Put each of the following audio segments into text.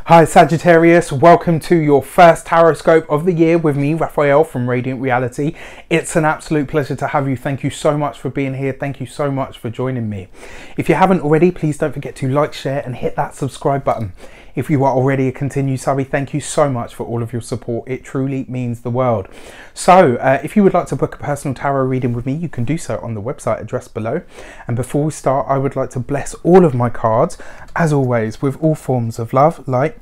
Hi Sagittarius, welcome to your first Taroscope of the year with me, Raphael from Reydiant Reality. It's an absolute pleasure to have you. Thank you so much for being here. Thank you so much for joining me. If you haven't already, please don't forget to like, share and hit that subscribe button. If you are already a continued subby, thank you so much for all of your support. It truly means the world. So if you would like to book a personal tarot reading with me, you can do so on the website addressed below. And before we start, I would like to bless all of my cards, as always, with all forms of love, light,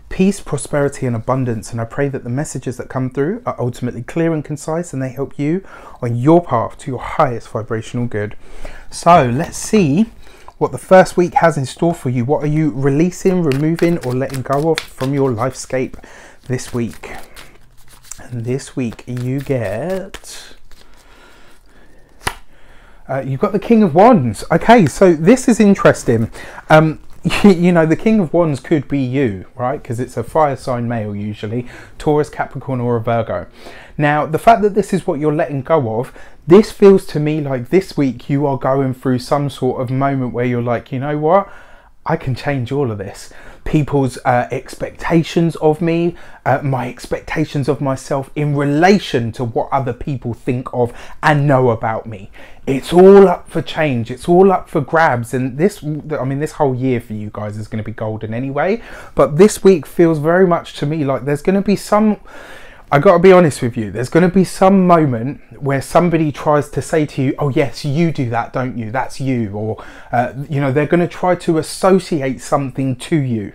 peace, prosperity and abundance. And I pray that the messages that come through are ultimately clear and concise and they help you on your path to your highest vibrational good. So let's see what the first week has in store for you. What are you releasing, removing or letting go of from your lifescape this week? And this week you get... you've got the King of Wands. Okay, so this is interesting. You know, the King of Wands could be you, right? Because it's a fire sign male usually, Taurus, Capricorn or a Virgo. Now, the fact that this is what you're letting go of, this feels to me like this week you are going through some sort of moment where you're like, you know what? I can change all of this. People's expectations of me, my expectations of myself in relation to what other people think of and know about me. It's all up for change. It's all up for grabs. And this, I mean, this whole year for you guys is going to be golden anyway. But this week feels very much to me like there's going to be some... I got to be honest with you, there's going to be some moment where somebody tries to say to you, oh yes, you do that, don't you? That's you. Or, you know, they're going to try to associate something to you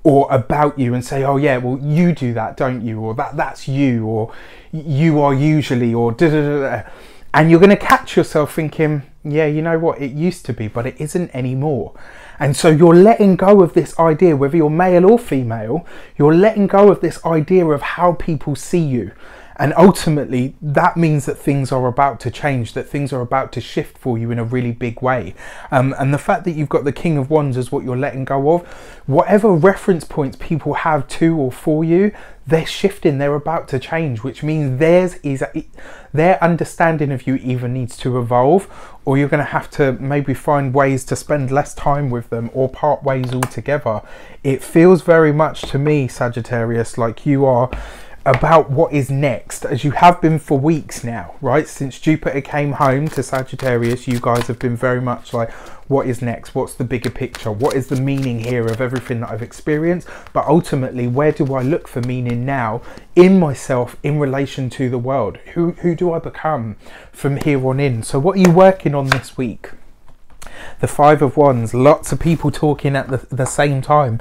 or about you and say, oh yeah, well, you do that, don't you? Or that's you, or you are usually, or da da da da. And you're going to catch yourself thinking, yeah, you know what, it used to be, but it isn't anymore. And so you're letting go of this idea, whether you're male or female, you're letting go of this idea of how people see you. And ultimately, that means that things are about to change, that things are about to shift for you in a really big way. And the fact that you've got the King of Wands as what you're letting go of, whatever reference points people have to or for you, they're shifting, they're about to change, which means their understanding of you either needs to evolve, or you're going to have to maybe find ways to spend less time with them or part ways altogether. It feels very much to me, Sagittarius, like you are about what is next, as you have been for weeks now, right? Since Jupiter came home to Sagittarius, you guys have been very much like, what is next? What's the bigger picture? What is the meaning here of everything that I've experienced? But ultimately, where do I look for meaning now in myself in relation to the world? Who do I become from here on in? So what are you working on this week? The Five of Wands, lots of people talking at the same time.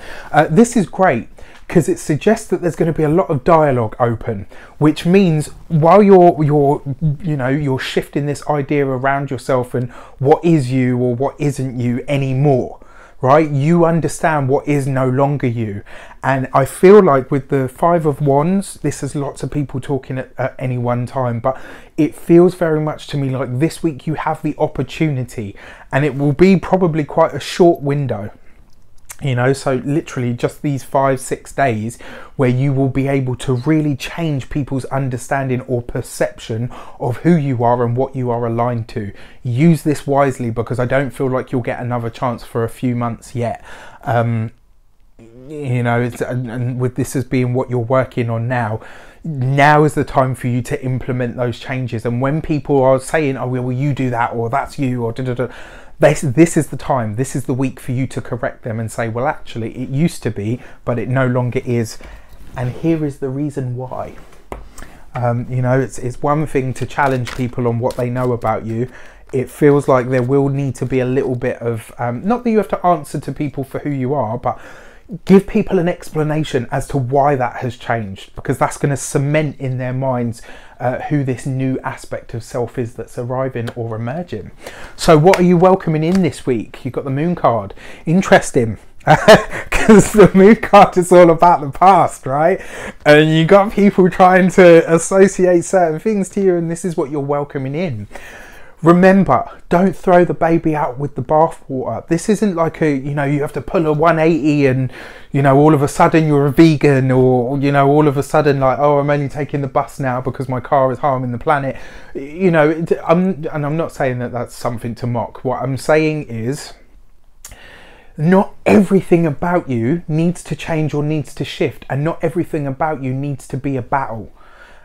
This is great, because it suggests that there's going to be a lot of dialogue open, which means while you're shifting this idea around yourself and what is you or what isn't you anymore, right? You understand what is no longer you. And I feel like with the Five of Wands, this is lots of people talking at any one time, but it feels very much to me like this week you have the opportunity, and it will be probably quite a short window. You know, so literally just these 5-6 days where you will be able to really change people's understanding or perception of who you are and what you are aligned to. Use this wisely, because I don't feel like you'll get another chance for a few months yet. You know, and with this as being what you're working on now is the time for you to implement those changes. And when people are saying, oh well, you do that, or that's you, or da da da, this is the time, this is the week for you to correct them and say, well, actually it used to be, but it no longer is, and here is the reason why. You know, it's one thing to challenge people on what they know about you. It feels like there will need to be a little bit of not that you have to answer to people for who you are, but give people an explanation as to why that has changed, because that's going to cement in their minds who this new aspect of self is that's arriving or emerging. So what are you welcoming in this week? You've got the Moon card. Interesting, because the Moon card is all about the past, right? And you got people trying to associate certain things to you, and this is what you're welcoming in. Remember, don't throw the baby out with the bathwater. This isn't like a, you know, you have to pull a 180 and, you know, all of a sudden you're a vegan, or, you know, all of a sudden like, oh, I'm only taking the bus now because my car is harming the planet. You know, I'm not saying that that's something to mock. What I'm saying is not everything about you needs to change or needs to shift, and not everything about you needs to be a battle.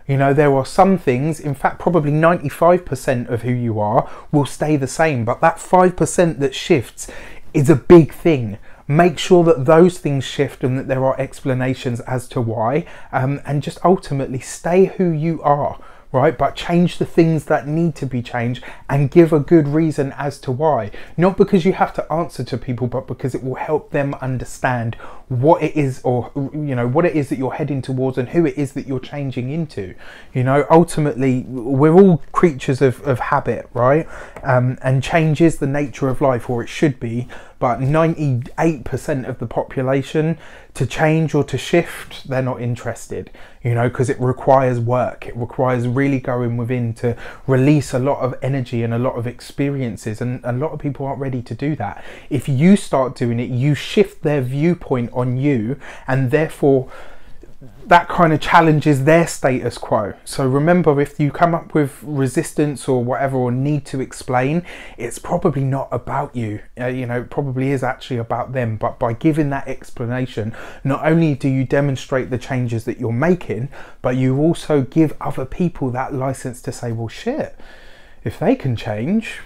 You know, there are some things, in fact probably 95% of who you are will stay the same, but that 5% that shifts is a big thing. Make sure that those things shift and that there are explanations as to why, and just ultimately stay who you are, right? But change the things that need to be changed and give a good reason as to why. Not because you have to answer to people, but because it will help them understand what it is, or you know, what it is that you're heading towards and who it is that you're changing into. You know, ultimately we're all creatures of habit, right? And change is the nature of life, or it should be. But 98% of the population, to change or to shift, they're not interested, you know, because it requires work. It requires really going within to release a lot of energy and a lot of experiences, and a lot of people aren't ready to do that. If you start doing it, you shift their viewpoint on you, and therefore that kind of challenges their status quo. So remember, if you come up with resistance or whatever, or need to explain, it's probably not about you. You know, it probably is actually about them. But by giving that explanation, not only do you demonstrate the changes that you're making, but you also give other people that license to say, well, shit, if they can change,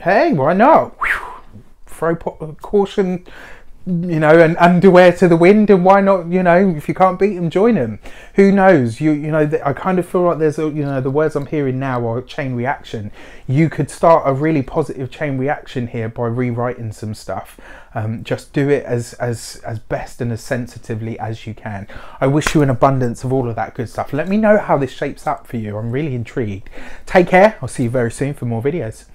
hey, why not? Whew, throw caution, you know, and underwear to the wind, and why not, you know, if you can't beat them, join them. Who knows? You know, I kind of feel like there's a, you know, the words I'm hearing now are chain reaction. You could start a really positive chain reaction here by rewriting some stuff. Just do it as best and as sensitively as you can. I wish you an abundance of all of that good stuff. Let me know how this shapes up for you. I'm really intrigued. Take care. I'll see you very soon for more videos.